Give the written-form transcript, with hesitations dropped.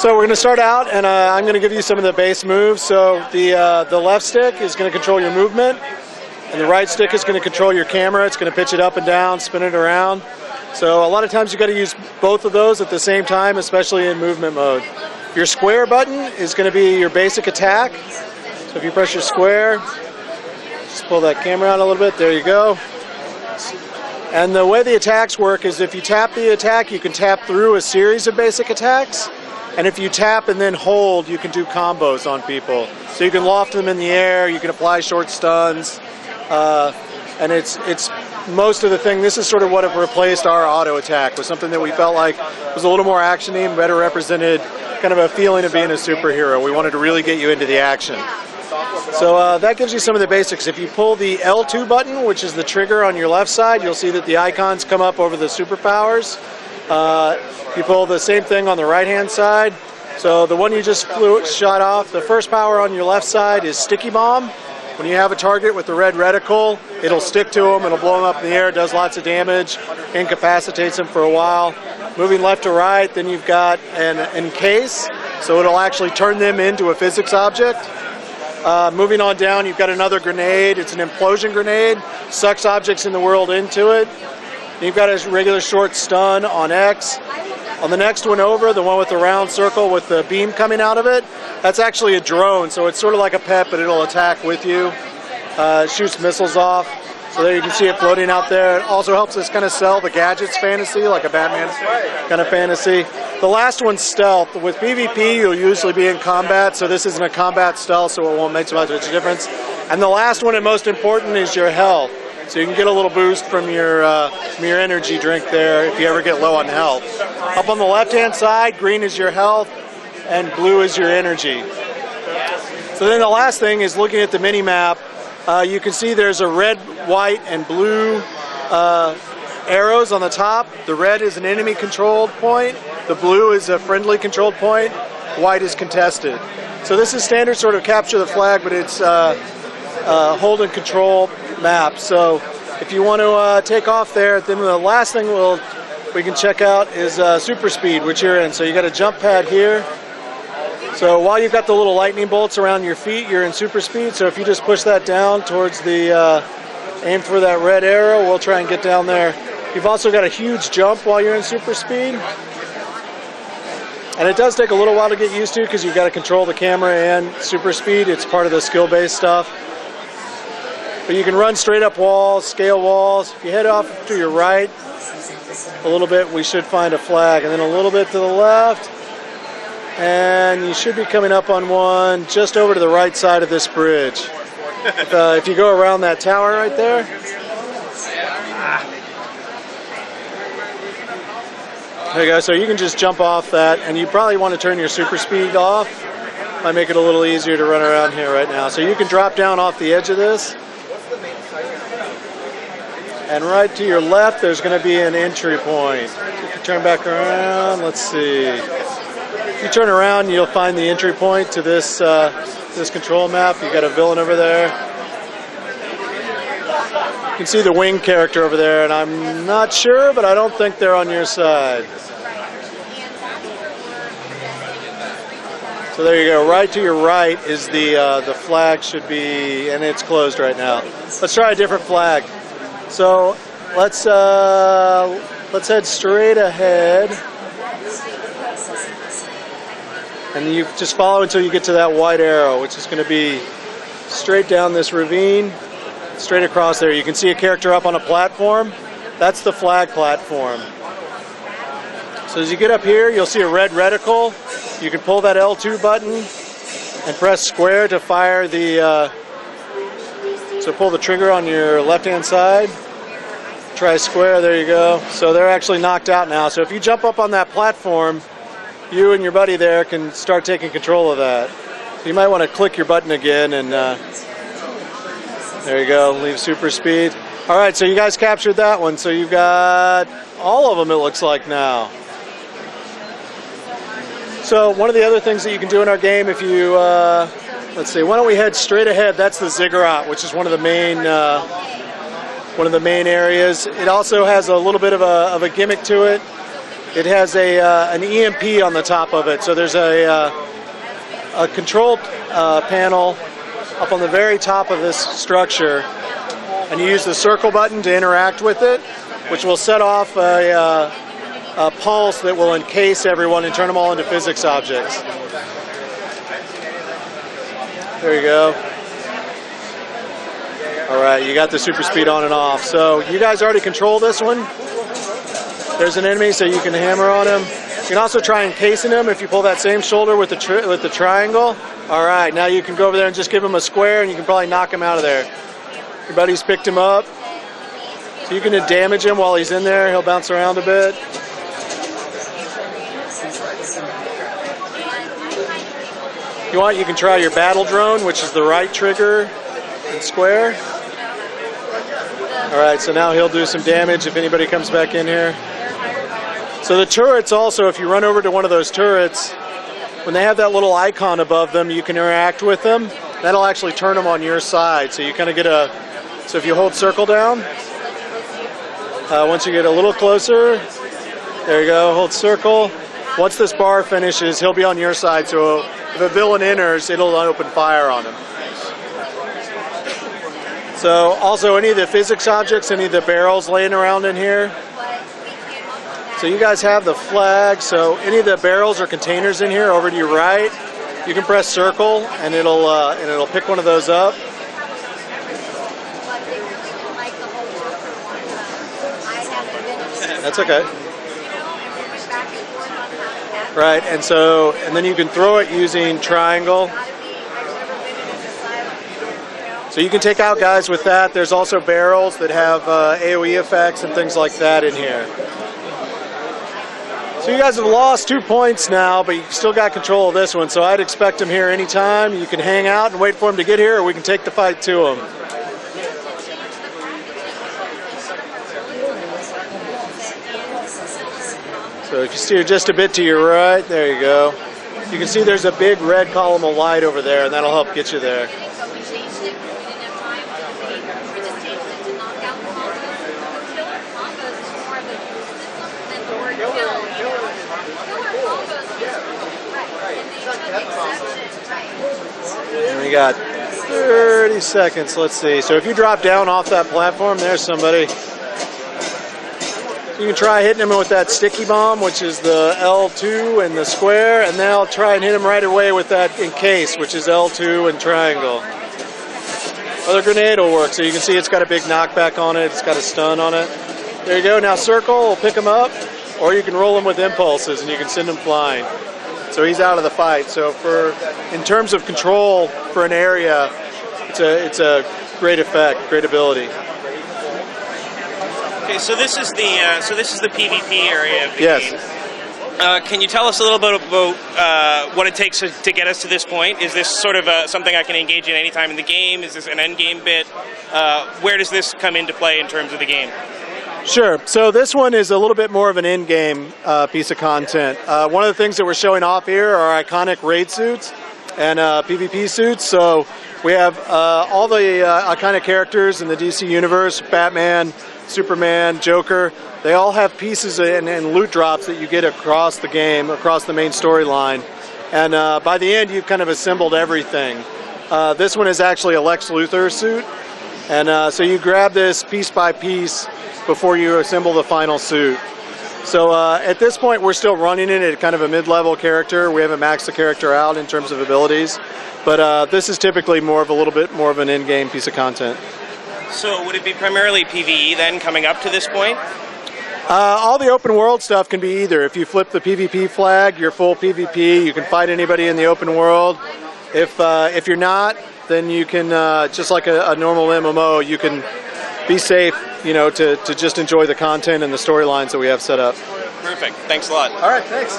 So we're going to start out, and I'm going to give you some of the base moves. So the left stick is going to control your movement, and the right stick is going to control your camera. It's going to pitch it up and down, spin it around. So a lot of times you've got to use both of those at the same time, especially in movement mode. Your square button is going to be your basic attack. So if you press your square, just pull that camera out a little bit. There you go. And the way the attacks work is if you tap the attack, you can tap through a series of basic attacks. And if you tap and then hold, you can do combos on people. So you can loft them in the air, you can apply short stuns, and it's most of the thing. This is sort of what have replaced our auto attack, was something that we felt like was a little more actiony and better represented kind of a feeling of being a superhero. We wanted to really get you into the action. So that gives you some of the basics. If you pull the L2 button, which is the trigger on your left side, you'll see that the icons come up over the superpowers. You pull the same thing on the right-hand side. So the one you just shot off, the first power on your left side is Sticky Bomb. When you have a target with the red reticle, it'll stick to them, it'll blow them up in the air, does lots of damage, incapacitates them for a while. Moving left to right, then you've got an encase, so it'll actually turn them into a physics object. Moving on down, you've got another grenade. It's an implosion grenade, sucks objects in the world into it. You've got a regular short stun on X. On the next one over, the one with the round circle with the beam coming out of it, that's actually a drone, so it's sort of like a pet, but it'll attack with you. It shoots missiles off. So there you can see it floating out there. It also helps us kind of sell the gadgets fantasy, like a Batman kind of fantasy. The last one's stealth. With PvP, you'll usually be in combat, so this isn't a combat stealth, so it won't make so much of a difference. And the last one, and most important, is your health. So you can get a little boost from your energy drink there if you ever get low on health. Up on the left-hand side, green is your health, and blue is your energy. So then the last thing is looking at the mini-map. You can see there's a red, white, and blue arrows on the top. The red is an enemy-controlled point. The blue is a friendly-controlled point. White is contested. So this is standard sort of capture the flag, but it's hold and control map. So if you want to take off there, then the last thing we can check out is super speed, which you're in. So you got a jump pad here. So while you've got the little lightning bolts around your feet, you're in super speed. So if you just push that down towards the aim for that red arrow, we'll try and get down there. You've also got a huge jump while you're in super speed. And it does take a little while to get used to because you've got to control the camera and super speed. It's part of the skill-based stuff. But you can run straight up walls, scale walls. If you head off to your right a little bit, we should find a flag. And then a little bit to the left. And you should be coming up on one just over to the right side of this bridge. If you go around that tower right there. There you go. So you can just jump off that. And you probably want to turn your super speed off. Might make it a little easier to run around here right now. So you can drop down off the edge of this. And right to your left, there's going to be an entry point. If you turn back around, let's see. If you turn around, you'll find the entry point to this this control map. You've got a villain over there. You can see the wing character over there, and I'm not sure, but I don't think they're on your side. So there you go. Right to your right is the flag should be, and it's closed right now. Let's try a different flag. So let's head straight ahead, and you just follow until you get to that white arrow, which is going to be straight down this ravine, straight across there. You can see a character up on a platform. That's the flag platform. So as you get up here, you'll see a red reticle. You can pull that L2 button and press square to fire the. So pull the trigger on your left-hand side. Try square, there you go. So they're actually knocked out now. So if you jump up on that platform, you and your buddy there can start taking control of that. So you might want to click your button again, and there you go, leave super speed. All right, so you guys captured that one. So you've got all of them, it looks like now. So one of the other things that you can do in our game, if you, let's see, why don't we head straight ahead? That's the ziggurat, which is one of the main areas. It also has a little bit of a gimmick to it. it has an EMP on the top of it. So there's a control panel up on the very top of this structure, and you use the circle button to interact with it, which will set off a pulse that will encase everyone and turn them all into physics objects. There you go. All right, you got the super speed on and off. So you guys already control this one. There's an enemy, so you can hammer on him. You can also try encasing him if you pull that same shoulder with the triangle. All right, now you can go over there and just give him a square, and you can probably knock him out of there. Your buddy's picked him up. So you can damage him while he's in there. He'll bounce around a bit. If you want, you can try your battle drone, which is the right trigger and square. All right, so now he'll do some damage if anybody comes back in here. So the turrets also, if you run over to one of those turrets, when they have that little icon above them, you can interact with them. That'll actually turn them on your side. So you kind of get so if you hold circle down, once you get a little closer, there you go, hold circle. Once this bar finishes, he'll be on your side. So if a villain enters, it'll open fire on him. So also any of the physics objects, any of the barrels laying around in here. So you guys have the flag, so any of the barrels or containers in here over to your right, you can press circle and it'll pick one of those up. That's okay. Right, and then you can throw it using triangle. So you can take out guys with that. There's also barrels that have AoE effects and things like that in here. So you guys have lost 2 points now, but you still got control of this one. So I'd expect him here anytime. You can hang out and wait for him to get here, or we can take the fight to him. So if you steer just a bit to your right, there you go. You can see there's a big red column of light over there, and that'll help get you there. And we got 30 seconds, let's see. So if you drop down off that platform, there's somebody. You can try hitting him with that sticky bomb, which is the L2 and the square, and then I'll try and hit him right away with that encase, which is L2 and triangle. Other grenade will work, so you can see it's got a big knockback on it, it's got a stun on it. There you go, now circle will pick him up, or you can roll him with impulses and you can send him flying. So he's out of the fight. So in terms of control for an area, it's a great effect, great ability. Okay, so this is the PvP area of the yes. game. Can you tell us a little bit about what it takes to get us to this point? Is this sort of something I can engage in any time in the game? Is this an end game bit? Where does this come into play in terms of the game? Sure. So this one is a little bit more of an in-game piece of content. One of the things that we're showing off here are iconic raid suits and PvP suits. So we have all the iconic characters in the DC universe, Batman, Superman, Joker. They all have pieces and loot drops that you get across the game, across the main storyline. And by the end, you've kind of assembled everything. This one is actually a Lex Luthor suit. And so you grab this piece by piece before you assemble the final suit. So at this point, we're still running it at kind of a mid-level character. We haven't maxed the character out in terms of abilities. But this is typically a little bit more of an in-game piece of content. So would it be primarily PvE then coming up to this point? All the open world stuff can be either. If you flip the PvP flag, you're full PvP. You can fight anybody in the open world. If you're not, then you can, just like a normal MMO, you can be safe, to just enjoy the content and the storylines that we have set up. Perfect. Thanks a lot. All right, thanks.